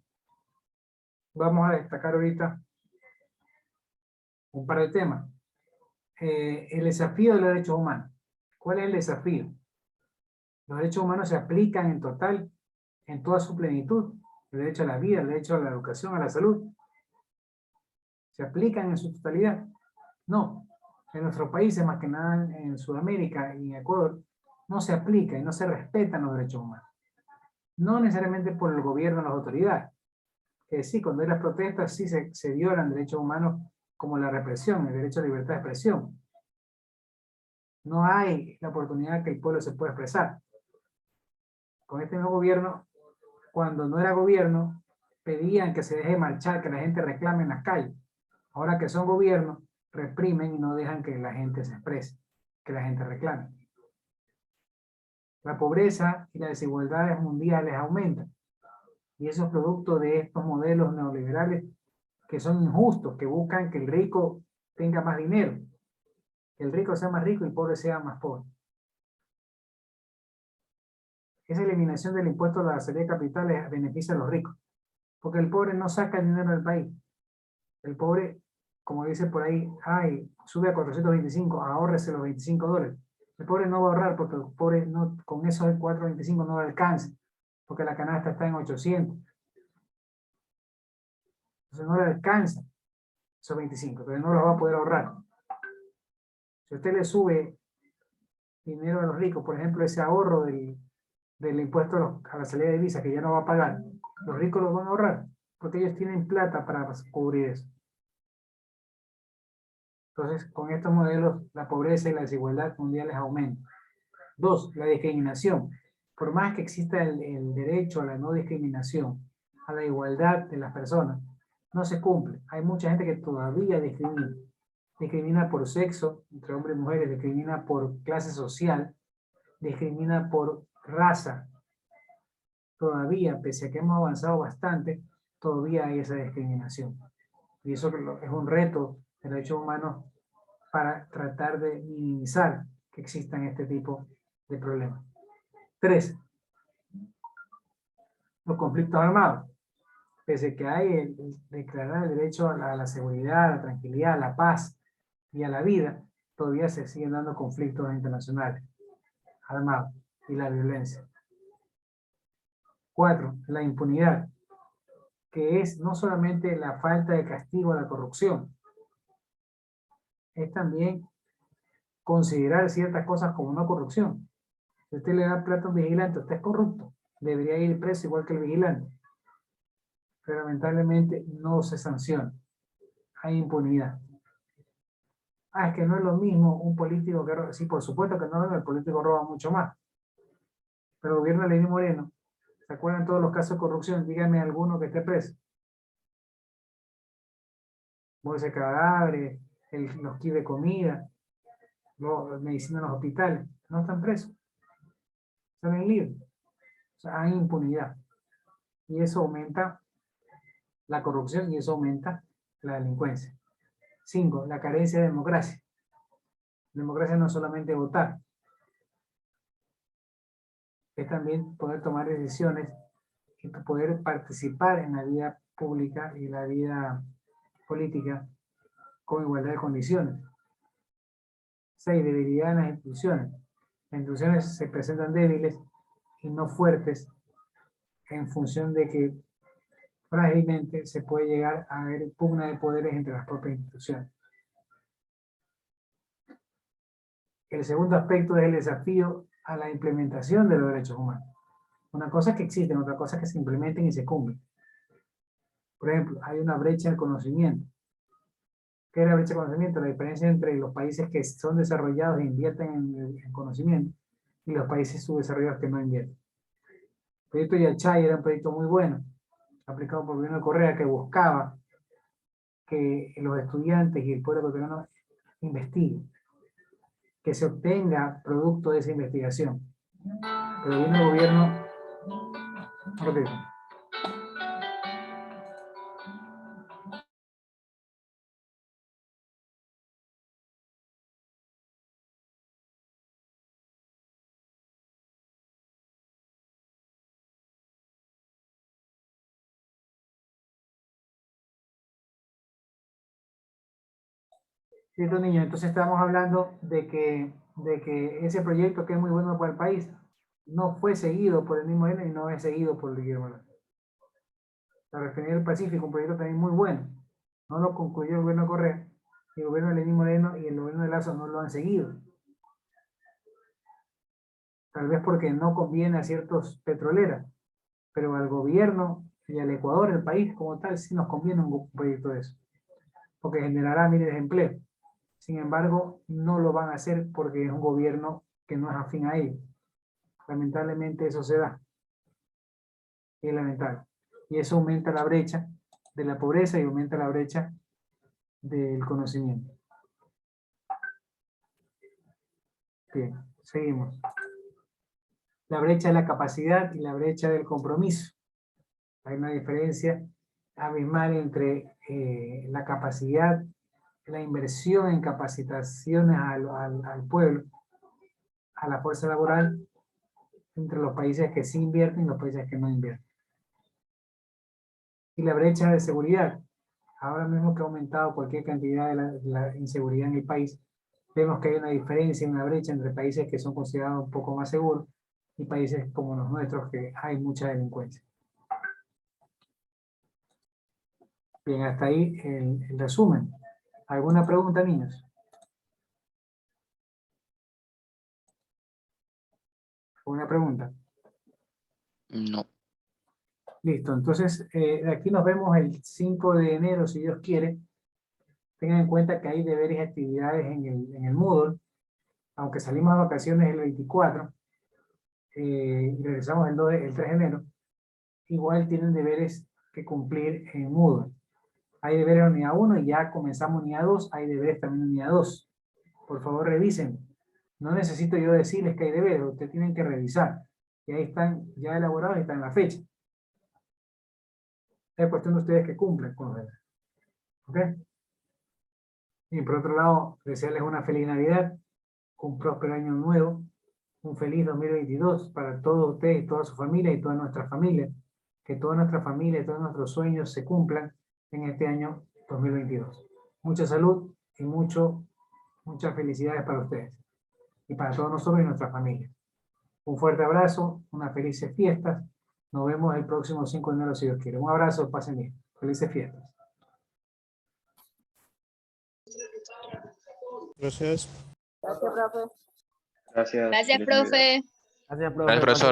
Vamos a destacar ahorita un par de temas. El desafío de los derechos humanos. ¿Cuál es el desafío? Los derechos humanos se aplican en total, en toda su plenitud. El derecho a la vida, el derecho a la educación, a la salud. ¿Se aplican en su totalidad? No. En nuestros países, más que nada en Sudamérica y en Ecuador, no se aplica y no se respetan los derechos humanos. No necesariamente por el gobierno o las autoridades. Que sí, cuando hay las protestas sí se violan derechos humanos como la represión, el derecho a la libertad de expresión. No hay la oportunidad que el pueblo se pueda expresar. Con este nuevo gobierno, cuando no era gobierno, pedían que se deje marchar, que la gente reclame en las calles. Ahora que son gobierno, reprimen y no dejan que la gente se exprese, que la gente reclame. La pobreza y las desigualdades mundiales aumentan. Y eso es producto de estos modelos neoliberales que son injustos, que buscan que el rico tenga más dinero, que el rico sea más rico y el pobre sea más pobre. Esa eliminación del impuesto a la salida de capitales beneficia a los ricos, porque el pobre no saca el dinero del país. El pobre, como dice por ahí, ay, sube a 425, ahórrese los $25. El pobre no va a ahorrar porque el pobre no, con esos 425 no le alcanza, porque la canasta está en 800. Entonces no le alcanza esos 25, entonces no los va a poder ahorrar. Si usted le sube dinero a los ricos, por ejemplo, ese ahorro del impuesto a la salida de divisas que ya no va a pagar, los ricos lo van a ahorrar, porque ellos tienen plata para cubrir eso. Entonces, con estos modelos, la pobreza y la desigualdad mundiales aumentan. 2, la discriminación. Por más que exista el derecho a la no discriminación, a la igualdad de las personas, no se cumple. Hay mucha gente que todavía discrimina. Discrimina por sexo, entre hombres y mujeres, discrimina por clase social, discrimina por raza. Todavía, pese a que hemos avanzado bastante, todavía hay esa discriminación. Y eso es un reto de derechos humanos para tratar de minimizar que existan este tipo de problemas. 3. Los conflictos armados. Pese a que hay el declarar el derecho a la seguridad, a la tranquilidad, a la paz y a la vida, todavía se siguen dando conflictos internacionales armados y la violencia. 4. La impunidad, que es no solamente la falta de castigo a la corrupción, es también considerar ciertas cosas como no corrupción. Si usted le da plata a un vigilante, usted es corrupto, debería ir preso igual que el vigilante. Pero lamentablemente no se sanciona. Hay impunidad. Es que no es lo mismo un político que roba. Sí, por supuesto que no, el político roba mucho más. Pero el gobierno de Lenín Moreno, ¿se acuerdan todos los casos de corrupción? Díganme alguno que esté preso. Bolsa de cadáveres, los kits de comida, medicina en los hospitales, no están presos. Están en libre. O sea, hay impunidad. Y eso aumenta la corrupción y eso aumenta la delincuencia. 5. La carencia de democracia. Democracia no es solamente votar, es también poder tomar decisiones y poder participar en la vida pública y la vida política con igualdad de condiciones. 6. Debilidad en las instituciones. Las instituciones se presentan débiles y no fuertes en función de que frágilmente se puede llegar a haber pugna de poderes entre las propias instituciones. El segundo aspecto es el desafío a la implementación de los derechos humanos. Una cosa es que existen, otra cosa es que se implementen y se cumplen. Por ejemplo, hay una brecha en el conocimiento. ¿Qué es la brecha de conocimiento? La diferencia entre los países que son desarrollados e invierten en conocimiento y los países subdesarrollados que no invierten. El proyecto Yachay era un proyecto muy bueno, aplicado por el gobierno de Correa, que buscaba que los estudiantes y el pueblo ecuatoriano investiguen, que se obtenga producto de esa investigación. Pero vino el gobierno... Cierto, niño, entonces estamos hablando de que ese proyecto, que es muy bueno para el país, no fue seguido por el mismo N y no es seguido por el Guillermo Lazo. La refinería del Pacífico, un proyecto también muy bueno, no lo concluyó el gobierno de Correa, el gobierno de Lenín Moreno y el gobierno de Lazo no lo han seguido. Tal vez porque no conviene a ciertos petroleras, pero al gobierno y al Ecuador, el país como tal, sí nos conviene un proyecto de eso, porque generará miles de empleos. Sin embargo, no lo van a hacer porque es un gobierno que no es afín a ellos. Lamentablemente eso se da. Es lamentable. Y eso aumenta la brecha de la pobreza y aumenta la brecha del conocimiento. Bien, seguimos. La brecha de la capacidad y la brecha del compromiso. Hay una diferencia abismal entre la capacidad, la inversión en capacitaciones al pueblo, a la fuerza laboral, entre los países que sí invierten y los países que no invierten. Y la brecha de seguridad. Ahora mismo que ha aumentado cualquier cantidad de la inseguridad en el país, vemos que hay una diferencia, una brecha entre países que son considerados un poco más seguros y países como los nuestros que hay mucha delincuencia. Bien, hasta ahí el resumen. ¿Alguna pregunta, niños? ¿Alguna pregunta? No. Listo, entonces de aquí nos vemos el 5 de enero, si Dios quiere. Tengan en cuenta que hay deberes y actividades en el Moodle, aunque salimos de vacaciones el 24 y regresamos el 3 de enero, igual tienen deberes que cumplir en Moodle. Hay deberes en unidad 1 y ya comenzamos unidad 2, hay deberes también en unidad 2. Por favor revisen No necesito yo decirles que hay deberes, ustedes tienen que revisar. Y ahí están ya elaborados y están en la fecha. Es cuestión de ustedes que cumplen con los deberes. ¿Ok? Y por otro lado, desearles una feliz Navidad, un próspero año nuevo, un feliz 2022 para todos ustedes y toda su familia y toda nuestra familia. Que toda nuestra familia y todos nuestros sueños se cumplan en este año 2022. Mucha salud y muchas felicidades para ustedes y para todos nosotros y nuestra familia. Un fuerte abrazo, unas felices fiestas. Nos vemos el próximo 5 de enero si Dios quiere. Un abrazo, pasen bien. Felices fiestas. Gracias. Gracias, profe. Gracias. Gracias, profe. Gracias, Gracias, profesor.